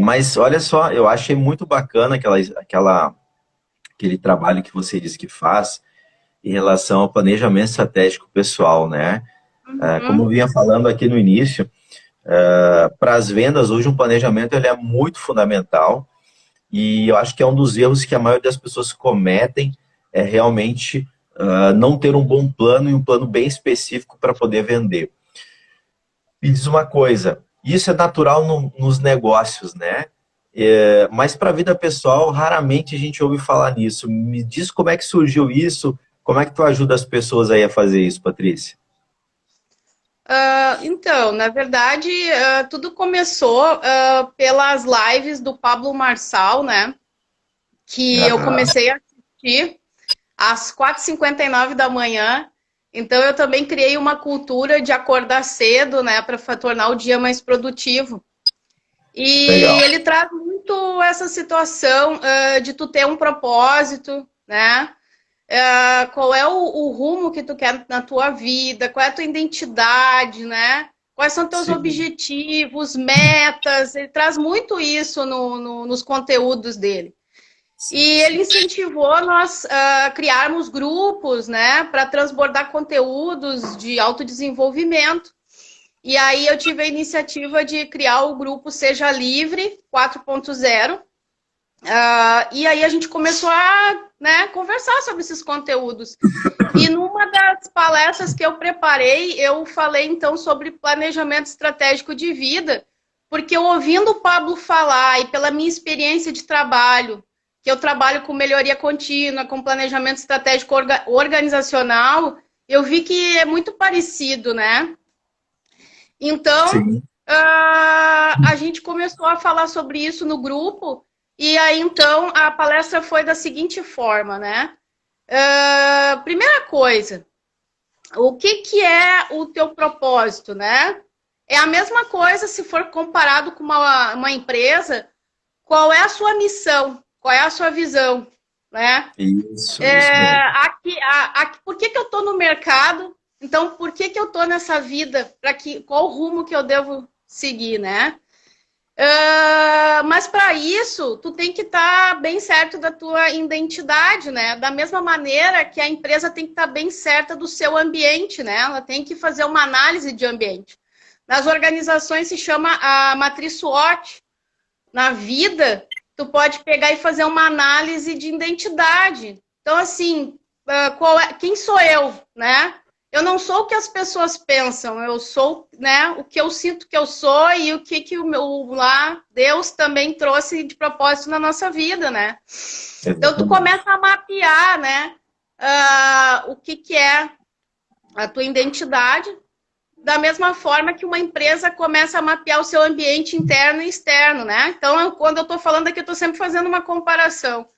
Mas olha só, eu achei muito bacana aquele trabalho que você disse que faz em relação ao planejamento estratégico pessoal, né? Como eu Uhum. vinha falando aqui no início, para as vendas hoje um planejamento ele é muito fundamental e eu acho que é um dos erros que a maioria das pessoas cometem é realmente não ter um bom plano e um plano bem específico para poder vender. Me diz uma coisa, isso é natural nos negócios, né? Mas para a vida pessoal, raramente a gente ouve falar nisso. Me diz como é que surgiu isso, como é que tu ajuda as pessoas aí a fazer isso, Patrícia? Então, na verdade, tudo começou pelas lives do Pablo Marçal, né? Que eu Aham. comecei a assistir às 4h59 da manhã. Então, eu também criei uma cultura de acordar cedo, né? Para tornar o dia mais produtivo. Legal. E ele traz muito essa situação de tu ter um propósito, né? Qual é o rumo que tu quer na tua vida, qual é a tua identidade, né? Quais são teus Sim. objetivos, metas, ele traz muito isso nos conteúdos dele. Sim, E sim. ele incentivou nós a criarmos grupos, né, para transbordar conteúdos de autodesenvolvimento. E aí eu tive a iniciativa de criar o grupo Seja Livre 4.0, e aí a gente começou a, né, conversar sobre esses conteúdos. E numa das palestras que eu preparei, eu falei então sobre planejamento estratégico de vida, porque eu ouvindo o Pablo falar e pela minha experiência de trabalho, que eu trabalho com melhoria contínua, com planejamento estratégico organizacional, eu vi que é muito parecido, né? Então, Sim. a gente começou a falar sobre isso no grupo, e aí então a palestra foi da seguinte forma, né? Primeira coisa, o que é o teu propósito, né? É a mesma coisa se for comparado com uma empresa, qual é a sua missão, qual é a sua visão, né? Isso mesmo. Por que eu estou no mercado? Então, por que eu estou nessa vida? Qual o rumo que eu devo seguir, né? Mas para isso, tu tem que estar bem certo da tua identidade, né? Da mesma maneira que a empresa tem que estar bem certa do seu ambiente, né? Ela tem que fazer uma análise de ambiente. Nas organizações se chama a matriz SWOT. Na vida, tu pode pegar e fazer uma análise de identidade. Então, assim, quem sou eu, né? Eu não sou o que as pessoas pensam, eu sou, né, o que eu sinto que eu sou e o que o meu lá Deus também trouxe de propósito na nossa vida, né? Então tu Exatamente. começa a mapear, né, o que é a tua identidade, da mesma forma que uma empresa começa a mapear o seu ambiente interno e externo, né? Então, quando eu estou falando aqui, eu estou sempre fazendo uma comparação.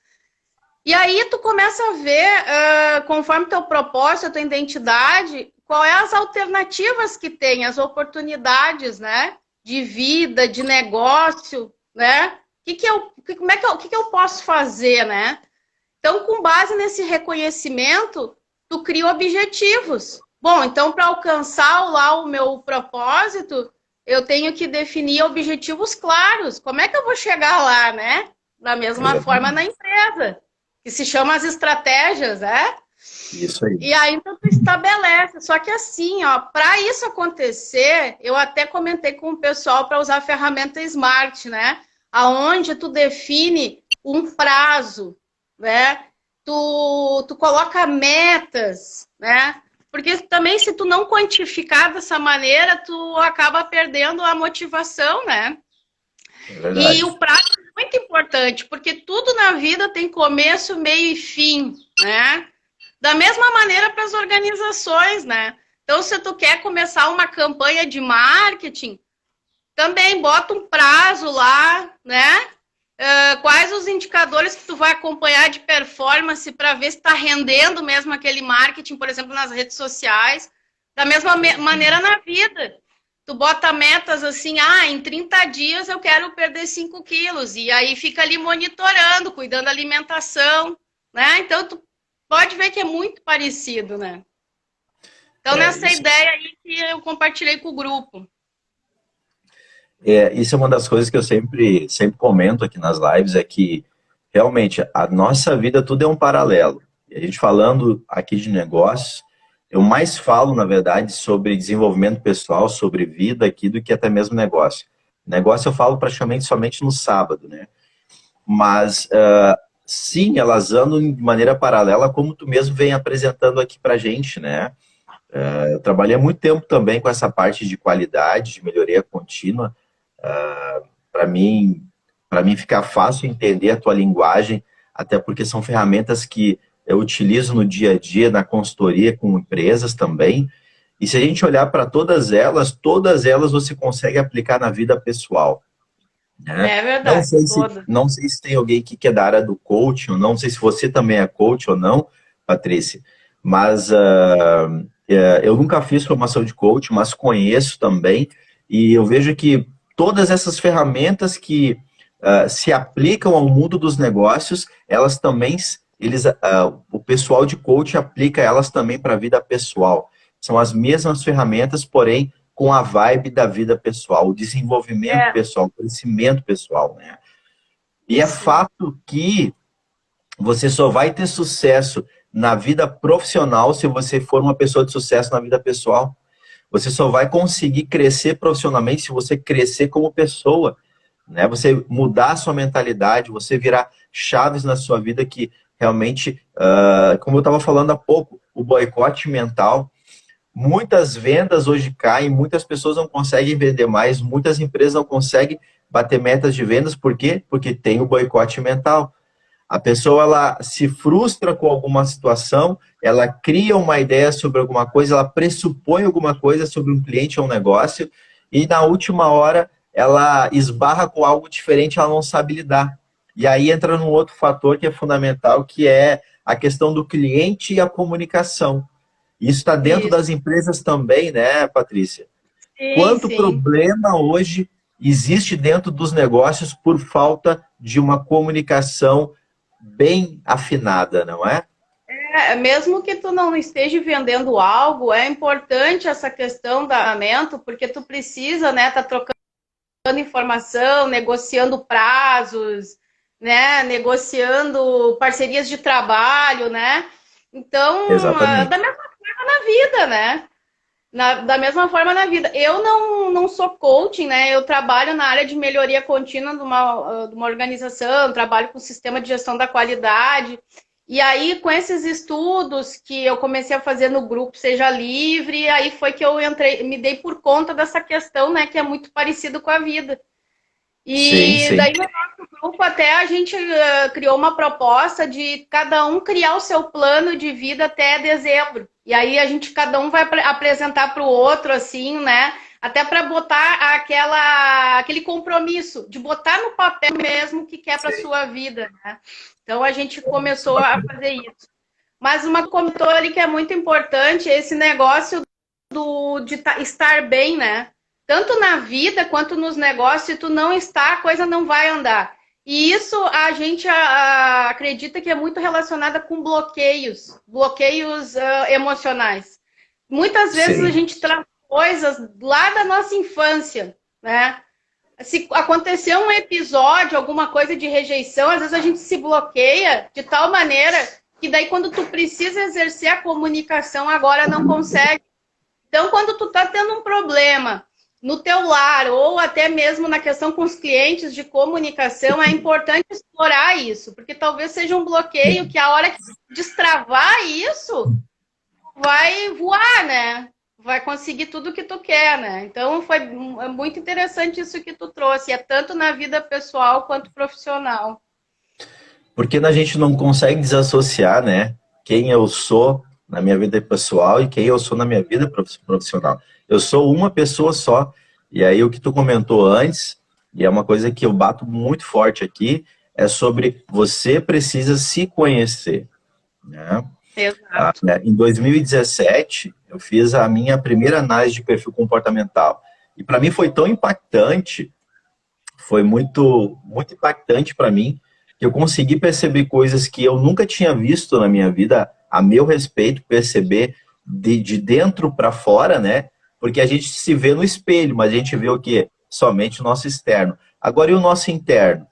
E aí tu começa a ver, conforme teu propósito, a tua identidade, qual é as alternativas que tem, as oportunidades, né? De vida, de negócio, né? O que eu posso fazer, né? Então, com base nesse reconhecimento, tu cria objetivos. Bom, então, para alcançar lá o meu propósito, eu tenho que definir objetivos claros. Como é que eu vou chegar lá, né? Da mesma forma na Exatamente. empresa, que se chama as estratégias, né? Isso aí. E aí, então, tu estabelece. Só que assim, ó, para isso acontecer, eu até comentei com o pessoal para usar a ferramenta Smart, né? Aonde tu define um prazo, né? Tu coloca metas, né? Porque também se tu não quantificar dessa maneira, tu acaba perdendo a motivação, né? É E verdade. o prazo é muito importante, porque tudo na vida tem começo, meio e fim, né? Da mesma maneira para as organizações, né? Então, se tu quer começar uma campanha de marketing, também bota um prazo lá, né? Quais os indicadores que tu vai acompanhar de performance para ver se está rendendo mesmo aquele marketing, por exemplo, nas redes sociais. Da mesma maneira na vida. Tu bota metas assim, em 30 dias eu quero perder 5 quilos. E aí fica ali monitorando, cuidando da alimentação, né? Então, tu pode ver que é muito parecido, né? Então, É nessa isso. ideia aí que eu compartilhei com o grupo. Isso é uma das coisas que eu sempre comento aqui nas lives, é que realmente a nossa vida tudo é um paralelo. E a gente falando aqui de negócios, eu mais falo, na verdade, sobre desenvolvimento pessoal, sobre vida aqui, do que até mesmo negócio. Negócio eu falo praticamente somente no sábado, né? Mas, sim, elas andam de maneira paralela, como tu mesmo vem apresentando aqui pra gente, né? Eu trabalhei há muito tempo também com essa parte de qualidade, de melhoria contínua. Para mim, para mim ficar fácil entender a tua linguagem, até porque são ferramentas que eu utilizo no dia a dia, na consultoria com empresas também. E se a gente olhar para todas elas você consegue aplicar na vida pessoal, né? É verdade, toda. Não sei se tem alguém que é da área do coaching, ou não sei se você também é coach ou não, Patrícia, mas eu nunca fiz formação de coach, mas conheço também, e eu vejo que todas essas ferramentas que se aplicam ao mundo dos negócios, elas também, o pessoal de coach aplica elas também para a vida pessoal. São as mesmas ferramentas, porém com a vibe da vida pessoal, o desenvolvimento pessoal, o crescimento pessoal, né? E é fato que você só vai ter sucesso na vida profissional se você for uma pessoa de sucesso na vida pessoal. Você só vai conseguir crescer profissionalmente se você crescer como pessoa, né? Você mudar a sua mentalidade, você virar chaves na sua vida que realmente, como eu estava falando há pouco, o boicote mental. Muitas vendas hoje caem, muitas pessoas não conseguem vender mais, muitas empresas não conseguem bater metas de vendas, por quê? Porque tem o boicote mental. A pessoa, ela se frustra com alguma situação, ela cria uma ideia sobre alguma coisa, ela pressupõe alguma coisa sobre um cliente ou um negócio, e na última hora ela esbarra com algo diferente, ela não sabe lidar. E aí entra num outro fator que é fundamental, que é a questão do cliente e a comunicação. Isso está dentro das empresas também, né, Patrícia? Sim, Quanto sim. problema hoje existe dentro dos negócios por falta de uma comunicação bem afinada, não é? Mesmo que tu não esteja vendendo algo, é importante essa questão do aumento, porque tu precisa, né, tá trocando informação, negociando prazos, né, negociando parcerias de trabalho, né? Então, Exatamente. da mesma forma na vida, né? Da mesma forma na vida. Eu não sou coaching, né? Eu trabalho na área de melhoria contínua de uma organização, trabalho com sistema de gestão da qualidade. E aí, com esses estudos que eu comecei a fazer no grupo Seja Livre, aí foi que eu entrei, me dei por conta dessa questão, né? Que é muito parecido com a vida. Sim, E sim. daí no nosso grupo até a gente criou uma proposta de cada um criar o seu plano de vida até dezembro. E aí cada um vai apresentar para o outro, assim, né? Até para botar aquele compromisso, de botar no papel mesmo o que quer para a sua vida, né? Então a gente começou a fazer isso. Mas uma comentou ali que é muito importante, esse negócio de estar bem, né? Tanto na vida quanto nos negócios, se tu não está, a coisa não vai andar. E isso a gente acredita que é muito relacionada com bloqueios emocionais. Muitas vezes Sim. a gente traz coisas lá da nossa infância, né? Se acontecer um episódio, alguma coisa de rejeição, às vezes a gente se bloqueia de tal maneira que daí quando tu precisa exercer a comunicação, agora não consegue. Então, quando tu tá tendo um problema no teu lar, ou até mesmo na questão com os clientes de comunicação, é importante explorar isso, porque talvez seja um bloqueio que a hora que destravar isso, vai voar, né? Vai conseguir tudo que tu quer, né? Então, é muito interessante isso que tu trouxe, é tanto na vida pessoal quanto profissional. Porque a gente não consegue desassociar, né? Quem eu sou na minha vida pessoal e quem eu sou na minha vida profissional. Eu sou uma pessoa só. E aí o que tu comentou antes, e é uma coisa que eu bato muito forte aqui, é sobre você precisa se conhecer, né? Exato. Em 2017, eu fiz a minha primeira análise de perfil comportamental. E para mim foi tão impactante, foi muito, muito impactante para mim, que eu consegui perceber coisas que eu nunca tinha visto na minha vida, a meu respeito, perceber de dentro para fora, né? Porque a gente se vê no espelho, mas a gente vê o quê? somente o nosso externo. Agora, e o nosso interno?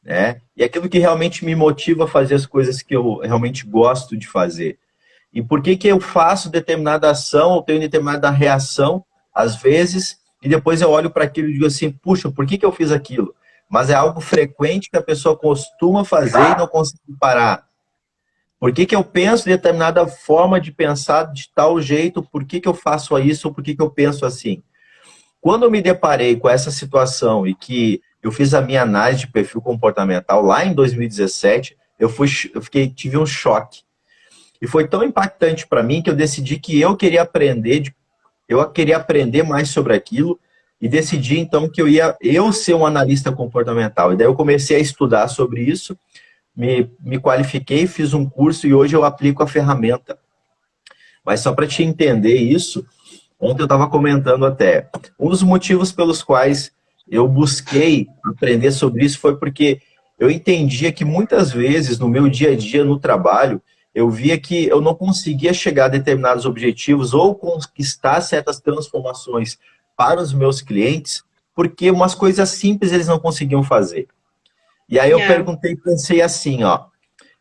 Né? E aquilo que realmente me motiva a fazer as coisas que eu realmente gosto de fazer. E por que eu faço determinada ação, ou tenho determinada reação, às vezes, e depois eu olho para aquilo e digo assim, puxa, por que eu fiz aquilo? Mas é algo frequente que a pessoa costuma fazer e não consegue parar. Por que eu penso de determinada forma de pensar de tal jeito? Por que eu faço isso? Ou por que eu penso assim? Quando eu me deparei com essa situação e que eu fiz a minha análise de perfil comportamental lá em 2017, tive um choque. E foi tão impactante para mim que eu decidi que eu queria aprender mais sobre aquilo e decidi então que eu ser um analista comportamental. E daí eu comecei a estudar sobre isso, me qualifiquei, fiz um curso e hoje eu aplico a ferramenta. Mas só para te entender isso, ontem eu estava comentando até, um dos motivos pelos quais eu busquei aprender sobre isso foi porque eu entendia que muitas vezes no meu dia a dia, no trabalho, eu via que eu não conseguia chegar a determinados objetivos ou conquistar certas transformações para os meus clientes, porque umas coisas simples eles não conseguiam fazer. E aí eu pensei assim, ó,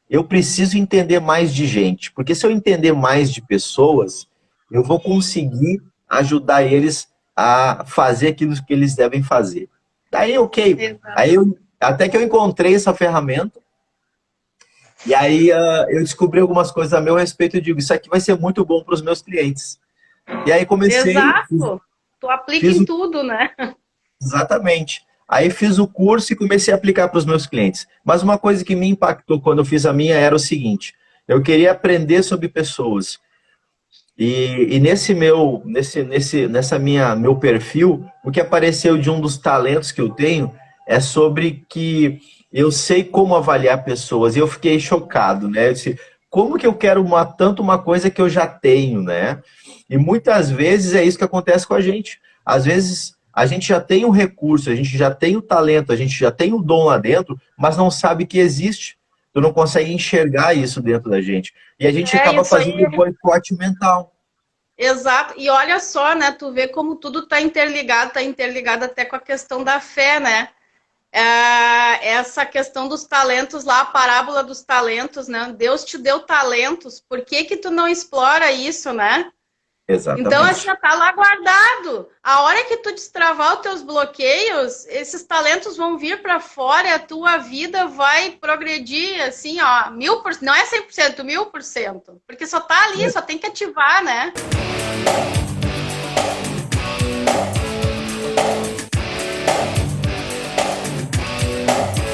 eu preciso entender mais de gente, porque se eu entender mais de pessoas, eu vou conseguir ajudar eles a fazer aquilo que eles devem fazer. Daí, ok. Até que eu encontrei essa ferramenta, e aí eu descobri algumas coisas a meu respeito e digo, isso aqui vai ser muito bom para os meus clientes. E aí comecei... Exato. Tu aplica em tudo, né? Exatamente. Aí fiz o curso e comecei a aplicar para os meus clientes. Mas uma coisa que me impactou quando eu fiz a minha era o seguinte, eu queria aprender sobre pessoas. E nesse meu perfil, o que apareceu de um dos talentos que eu tenho é sobre que eu sei como avaliar pessoas. E eu fiquei chocado, né? Eu disse, como que eu quero tanto uma coisa que eu já tenho, né? E muitas vezes é isso que acontece com a gente. Às vezes a gente já tem o recurso, a gente já tem o talento, a gente já tem o dom lá dentro, mas não sabe que existe. Tu não consegue enxergar isso dentro da gente. E a gente acaba fazendo um boicote mental. Exato. E olha só, né? Tu vê como tudo está interligado até com a questão da fé, né? Essa questão dos talentos lá, a parábola dos talentos, né? Deus te deu talentos, por que tu não explora isso, né? Exatamente. Então, assim, tá lá guardado. A hora que tu destravar os teus bloqueios, esses talentos vão vir para fora e a tua vida vai progredir, assim, ó, 1000%. Não é 100%, 1000%. Porque só tá ali, só tem que ativar, né?